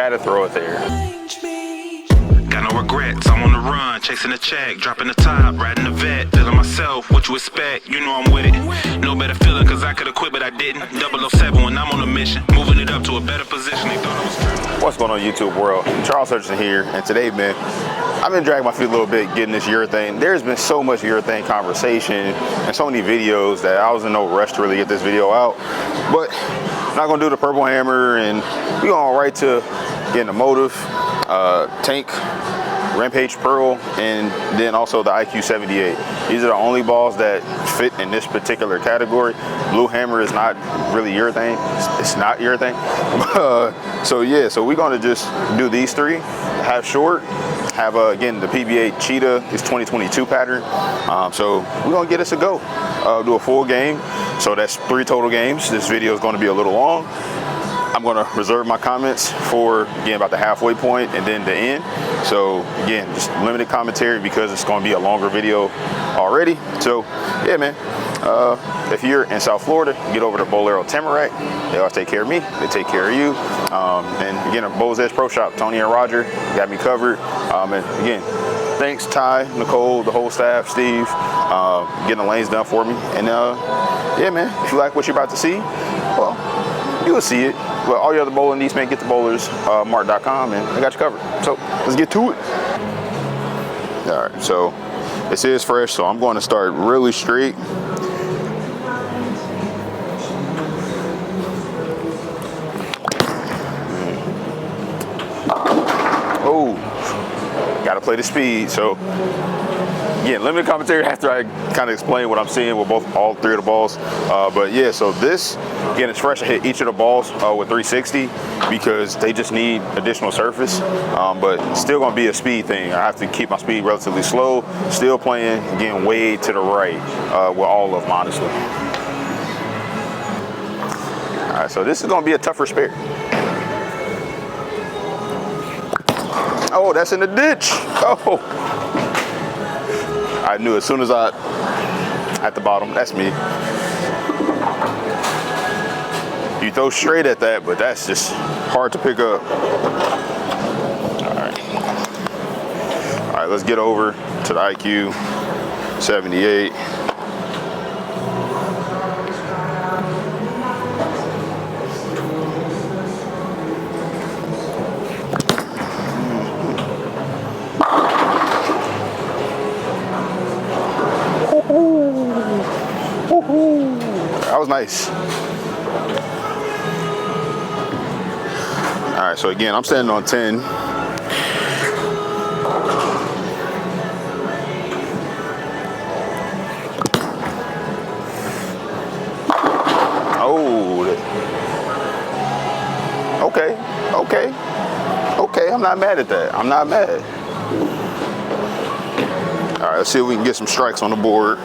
gotta throw it there. Got no regrets, I'm on the run, chasing the check, dropping the top, riding the vet, feeling myself, what you expect, you know I'm with it. No better feeling, cause I could've quit, but I didn't. 007 when I'm on a mission, moving it up to a better position, they thought I was tripping. What's going on, YouTube world? Charles Hutchinson here, and today, man, I've been dragging my feet a little bit getting this urethane. There's been so much urethane conversation and so many videos that I was in no rush to really get this video out. But I'm not gonna do the purple hammer, and we're going right to getting the motive, tank, Rampage Pearl, and then also the IQ 78. These are the only balls that fit in this particular category. Blue hammer is not really urethane. It's not urethane. So yeah, so we're gonna just do these three. Have short, have again the PBA Cheetah, is 2022 pattern. So we're gonna get us a go. Do a full game. So that's 3 total games. This video is gonna be a little long. I'm gonna reserve my comments for, again, about the halfway point and then the end. So again, just limited commentary because it's gonna be a longer video already. So yeah, man, if you're in South Florida, get over to Bolero Tamarack. They always take care of me, they take care of you. And again, Bow's Edge Pro Shop, Tony and Roger got me covered. And again, thanks Ty, Nicole, the whole staff, Steve, getting the lanes done for me. And yeah, man, if you like what you're about to see, well, you will see it. But all your other bowling needs, man, get to Bowlersmart.com, and I got you covered. So let's get to it. All right, so this is fresh, so I'm going to start really straight. Oh, gotta play the speed. So again, limited commentary after I kind of explain what I'm seeing with all 3 of the balls. But yeah, so this, again, it's fresh. I hit each of the balls with 360 because they just need additional surface. But still gonna be a speed thing. I have to keep my speed relatively slow. Still playing, again, way to the right with all of them, honestly. All right, so this is gonna be a tougher spare. Oh, that's in the ditch. Oh. I knew as soon as at the bottom, that's me. You throw straight at that, but that's just hard to pick up. All right, let's get over to the IQ 78. That was nice. All right, so again, I'm standing on 10. Oh, okay, I'm not mad at that. I'm not mad. All right, let's see if we can get some strikes on the board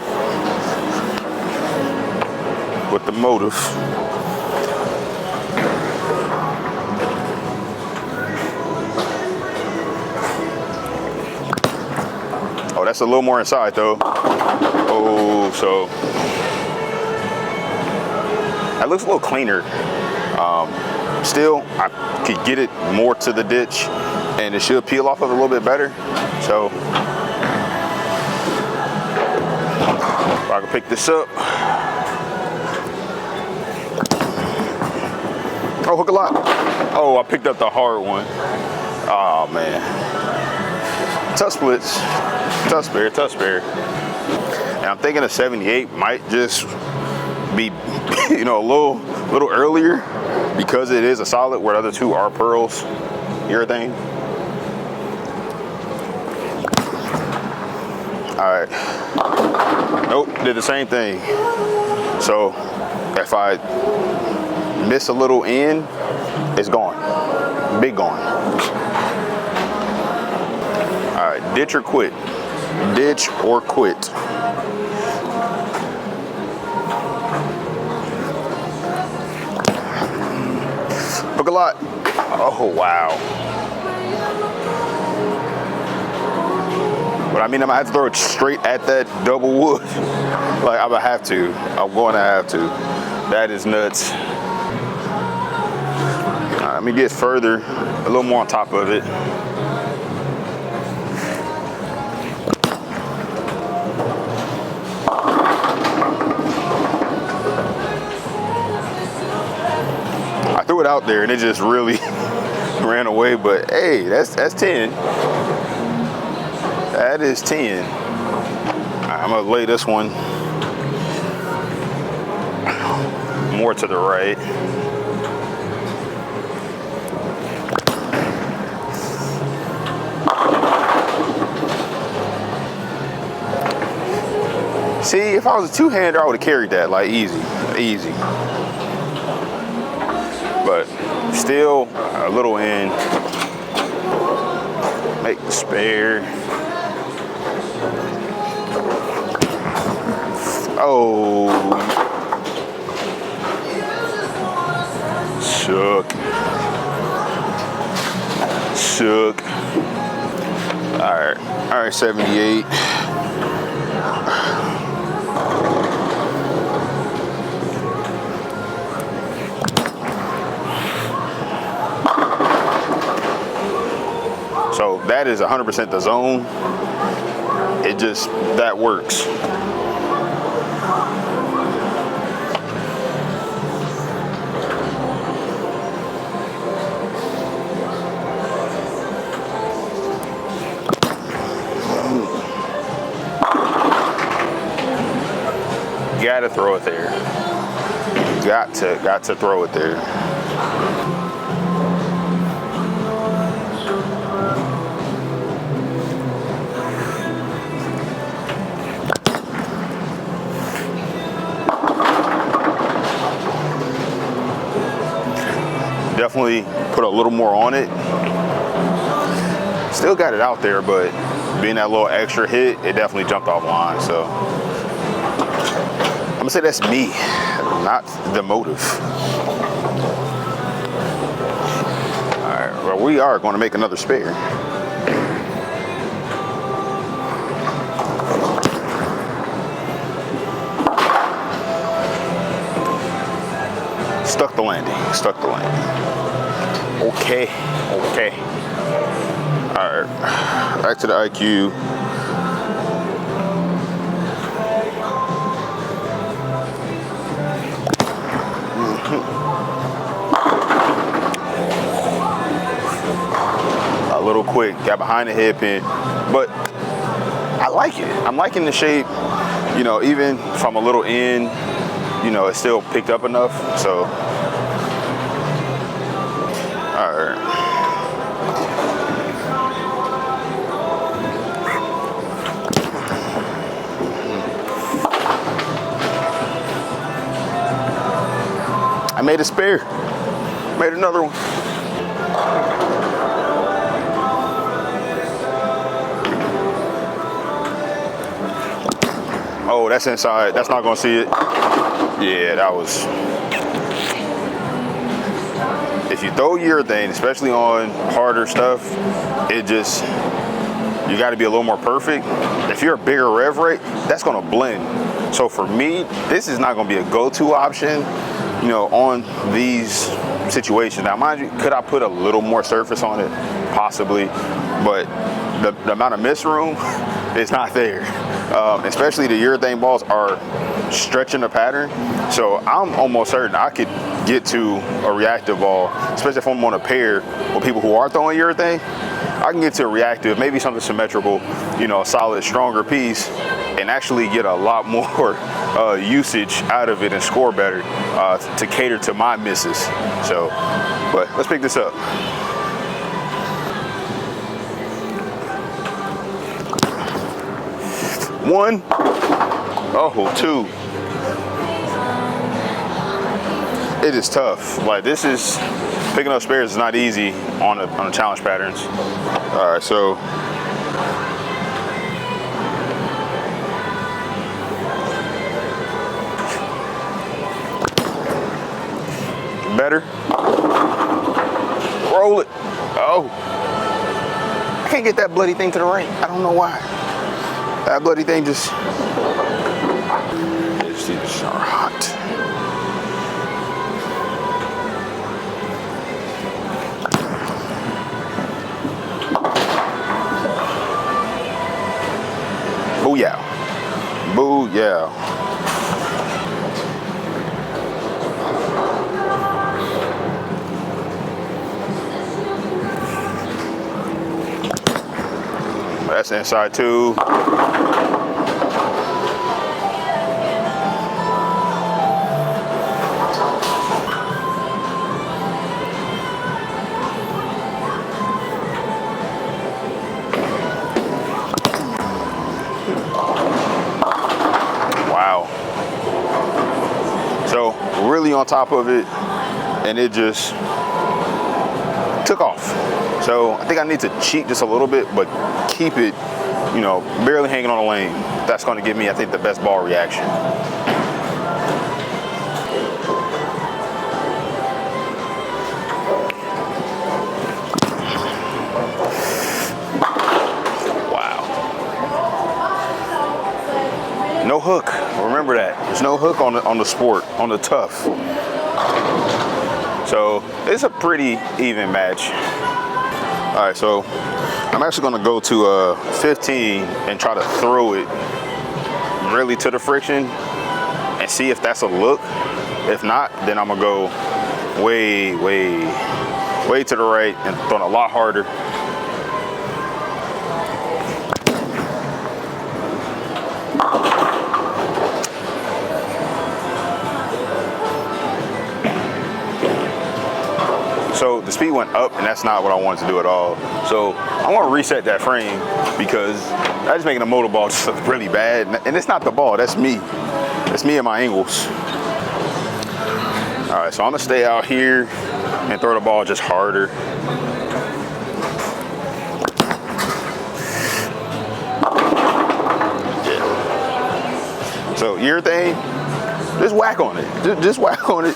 with the motive. Oh, that's a little more inside though. Oh, so that looks a little cleaner. Still, I could get it more to the ditch and it should peel off of it a little bit better. So if I can pick this up. Oh, hook a lot. Oh, I picked up the hard one. Oh, man. Tough splits. Tough spare, tough spare. And I'm thinking a 78 might just be, you know, a little earlier because it is a solid where the other 2 are pearls, urethane. All right. Nope, did the same thing. So if I miss a little in, it's gone. Big gone. All right, ditch or quit. Ditch or quit. Hook a lot. Oh, wow. But I mean, I'm gonna have to throw it straight at that double wood. Like, I'm gonna have to. I'm going to have to. That is nuts. Let me get further, a little more on top of it. I threw it out there and it just really ran away, but hey, that's 10. That is 10. I'm gonna lay this one more to the right. See, if I was a two-hander, I would have carried that like easy. But still a little in. Make the spare. Oh, shook. All right, 78. So that is 100% the zone. It just, that works. Gotta throw it there. Got to throw it there. Definitely put a little more on it. Still got it out there, but being that little extra hit, it definitely jumped off line. So I'm gonna say that's me, not the motive. All right, well, we are going to make another spare. Stuck the landing. Okay. All right, back to the IQ. A little quick, got behind the headpin, but I like it. I'm liking the shape. You know, even if I'm a little in, you know, it still picked up enough. So, all right. I made a spare. Made another one. Oh, that's inside. That's not gonna see it. Yeah, that was. If you throw urethane, especially on harder stuff, it just, you gotta be a little more perfect. If you're a bigger rev rate, that's gonna blend. So for me, this is not gonna be a go-to option, you know, on these situations. Now, mind you, could I put a little more surface on it? Possibly, but the amount of miss room is not there. Especially the urethane balls are stretching the pattern. So I'm almost certain I could get to a reactive ball, especially if I'm on a pair with people who are throwing urethane. I can get to a reactive, maybe something symmetrical, you know, a solid, stronger piece, and actually get a lot more usage out of it and score better to cater to my misses. So, but let's pick this up. One. Oh, two. It is tough. Like, this is, picking up spares is not easy on the challenge patterns. All right, so better. Roll it. Oh, I can't get that bloody thing to the right. I don't know why. That bloody thing just. These are hot. yeah. That's inside too. Wow. So really on top of it, and it just took off. So I think I need to cheat just a little bit, but keep it, you know, barely hanging on the lane. That's going to give me, I think, the best ball reaction. Wow. No hook. Remember that. There's no hook on the sport, on the tough. So it's a pretty even match. All right, so I'm actually gonna go to 15 and try to throw it really to the friction and see if that's a look. If not, then I'm gonna go way to the right and throw it a lot harder. So the speed went up, and that's not what I wanted to do at all. So I want to reset that frame because that's just making the motor ball just look really bad. And it's not the ball, that's me. That's me and my angles. All right, so I'm gonna stay out here and throw the ball just harder. Yeah. So urethane, just whack on it. Just whack on it.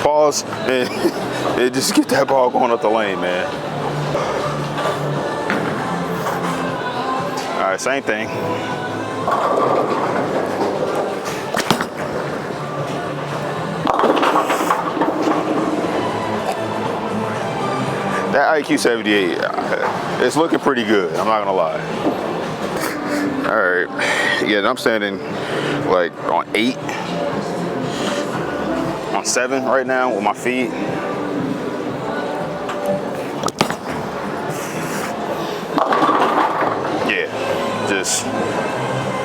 Pause and just get that ball going up the lane, man. All right, same thing. That IQ 78, it's looking pretty good, I'm not gonna lie. All right, yeah, I'm standing like on 8. On 7 right now with my feet. Yeah, just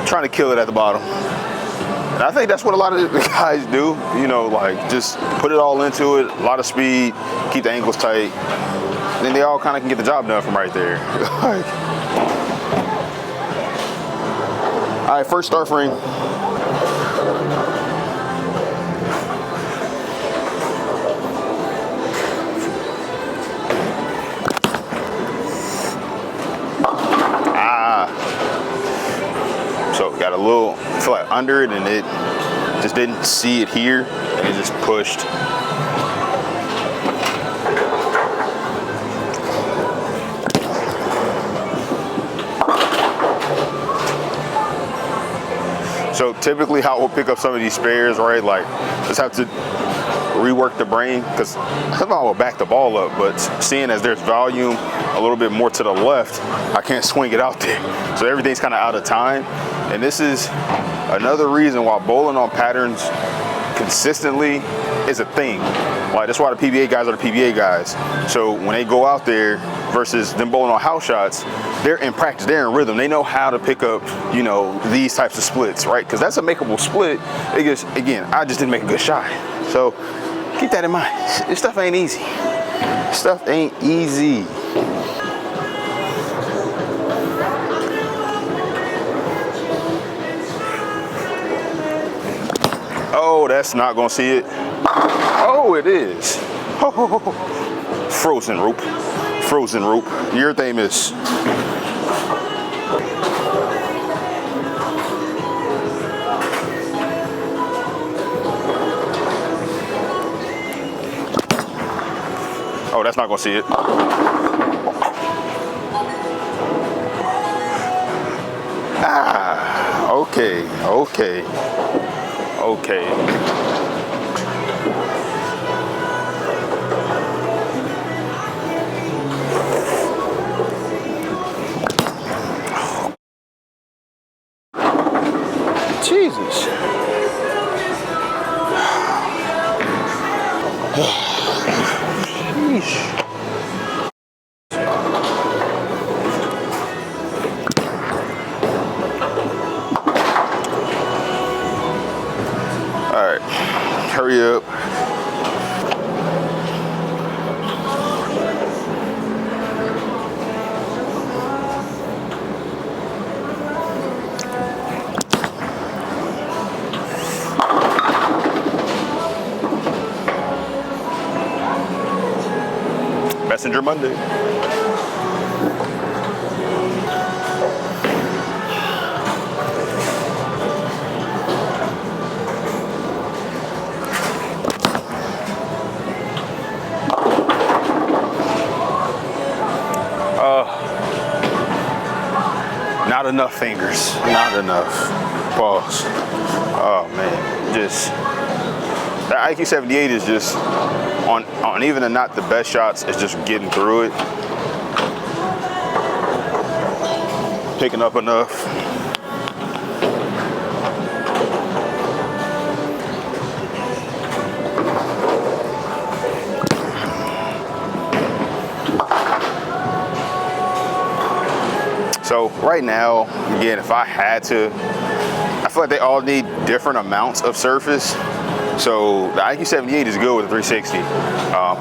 trying to kill it at the bottom. And I think that's what a lot of the guys do, you know, like just put it all into it, a lot of speed, keep the ankles tight, and then they all kind of can get the job done from right there. All right, first start frame. So got a little, I feel like under it, and it just didn't see it here, and it just pushed. So typically how we'll pick up some of these spares, right? Like just have to rework the brain, because somehow I will back the ball up, but seeing as there's volume a little bit more to the left, I can't swing it out there. So everything's kind of out of time. And this is another reason why bowling on patterns consistently is a thing. Like that's why the PBA guys are the PBA guys. So when they go out there versus them bowling on house shots, they're in practice, they're in rhythm. They know how to pick up, you know, these types of splits, right? Because that's a makeable split. It just, again, I just didn't make a good shot. So keep that in mind. This stuff ain't easy. Stuff ain't easy. Oh, that's not gonna see it. Oh, it is. Oh, frozen rope. Frozen rope. Urethane is. Oh, that's not gonna see it. Ah, okay, okay, okay. Jesus. Sheesh. All right, hurry up. Messenger Monday. Not enough fingers, not enough. Pause. Oh man, just the IQ 78 is just on even the not the best shots, it's just getting through it. Picking up enough. So right now, again, if I had to, I feel like they all need different amounts of surface. So the IQ 78 is good with the 360.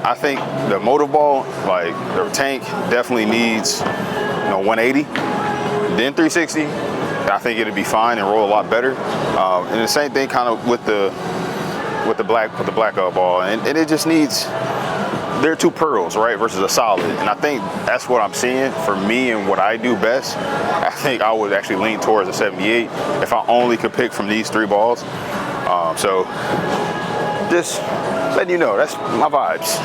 I think the motor ball, like the tank, definitely needs 180, then 360. I think it'd be fine and roll a lot better. And the same thing kind of with the black ball, and it just needs. They're two pearls, right, versus a solid. And I think that's what I'm seeing for me and what I do best. I think I would actually lean towards a 78 if I only could pick from these three balls. So just letting you know, that's my vibes.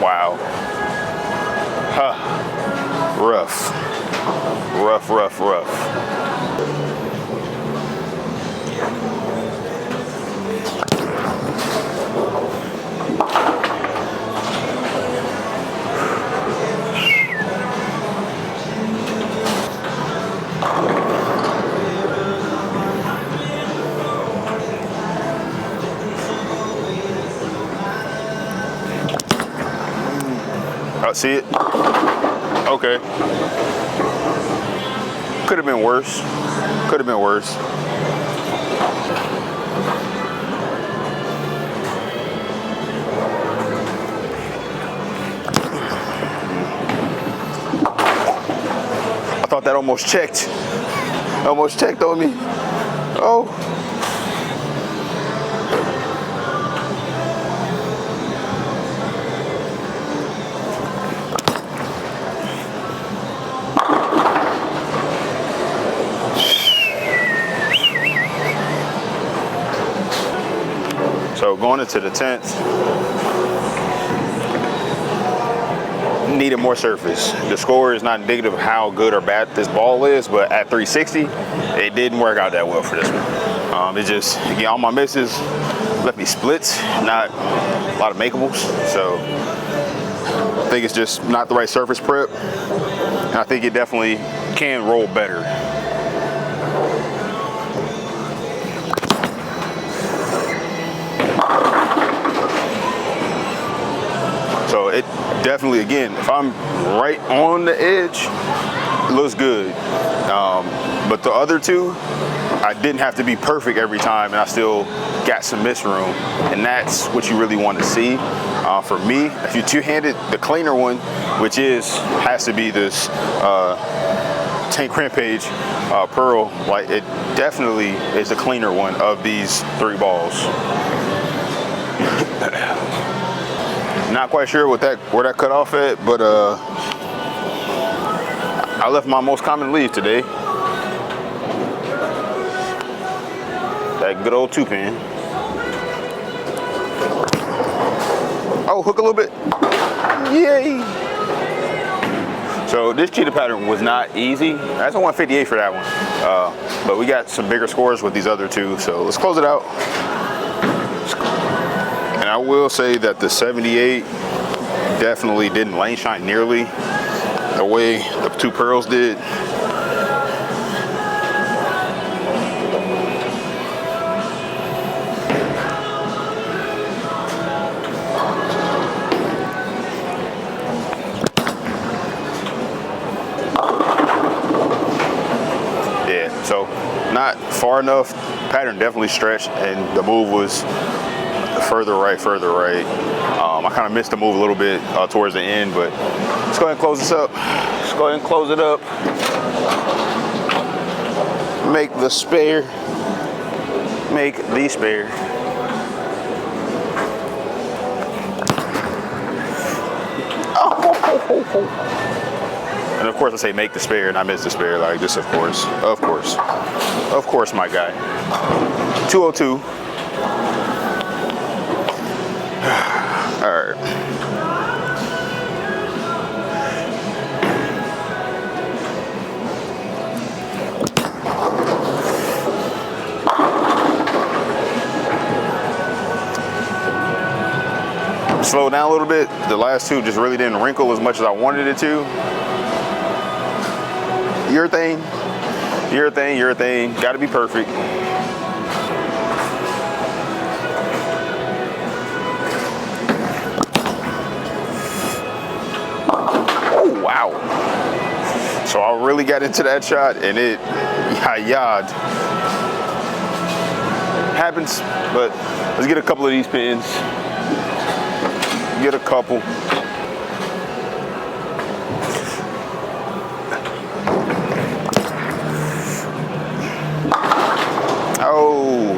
Wow. Rough. See it? Okay. Could have been worse. Could have been worse. I thought that almost checked. Almost checked on me. Oh. So going into the 10th, needed more surface. The score is not indicative of how good or bad this ball is, but at 360, it didn't work out that well for this one. It just, again, all my misses left me splits, not a lot of makeables. So I think it's just not the right surface prep. And I think it definitely can roll better. So it definitely, again, if I'm right on the edge, it looks good. But the other two, I didn't have to be perfect every time, and I still got some miss room. And that's what you really want to see. For me, if you two-handed, the cleaner one, which has to be this Tank Rampage Pearl, like it definitely is the cleaner one of these three balls. Not quite sure where that cut off at, but I left my most common leave today. That good old 2-pin. Oh, hook a little bit. Yay! So this cheetah pattern was not easy. That's a 158 for that one. but we got some bigger scores with these other two, so let's close it out. And I will say that the 78 definitely didn't lane shine nearly the way the two pearls did. So not far enough. Pattern definitely stretched, and the move was further right. I kind of missed the move a little bit towards the end, but let's go ahead and close this up. Let's go ahead and close it up. Make the spare. Make the spare. Oh. And of course I say make the spare and I miss the spare, like this, of course, my guy. 202. All right. Slow down a little bit. The last two just really didn't wrinkle as much as I wanted it to. Your thing. Gotta be perfect. Oh, wow. So I really got into that shot, and it, yad. Happens, but let's get a couple of these pins. Get a couple. Oh,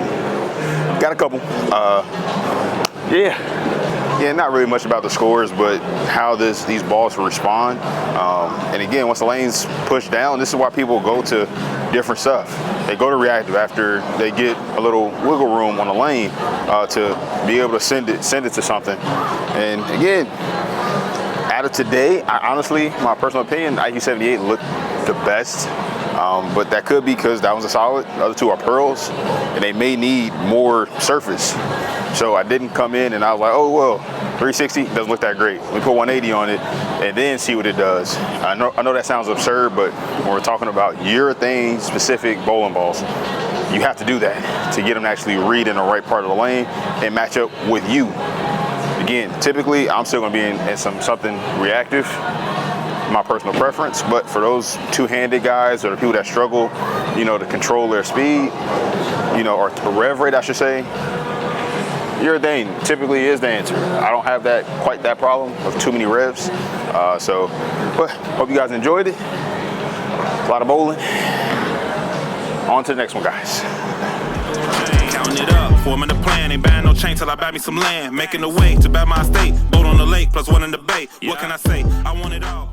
got a couple. Yeah, not really much about the scores, but how these balls respond. And again, once the lane's pushed down, this is why people go to different stuff. They go to reactive after they get a little wiggle room on the lane to be able to send it to something. And again, out of today, honestly, my personal opinion, IQ 78 looked the best. But that could be because that was a solid. The other two are pearls, and they may need more surface. So I didn't come in and I was like, oh, well, 360 doesn't look that great. Let me put 180 on it and then see what it does. I know that sounds absurd, but when we're talking about urethane specific bowling balls, you have to do that to get them to actually read in the right part of the lane and match up with you. Again, typically I'm still gonna be in something reactive, my personal preference, but for those two-handed guys or the people that struggle, to control their speed, or rev rate, I should say, urethane typically is the answer. I don't have quite that problem of too many revs. But hope you guys enjoyed it. A lot of bowling. On to the next one, guys. Counting it up, forming a plan, ain't buying no chain till I buy me some land. Making the way to buy my estate, boat on the lake, plus one in the bay. What can I say? I want it all.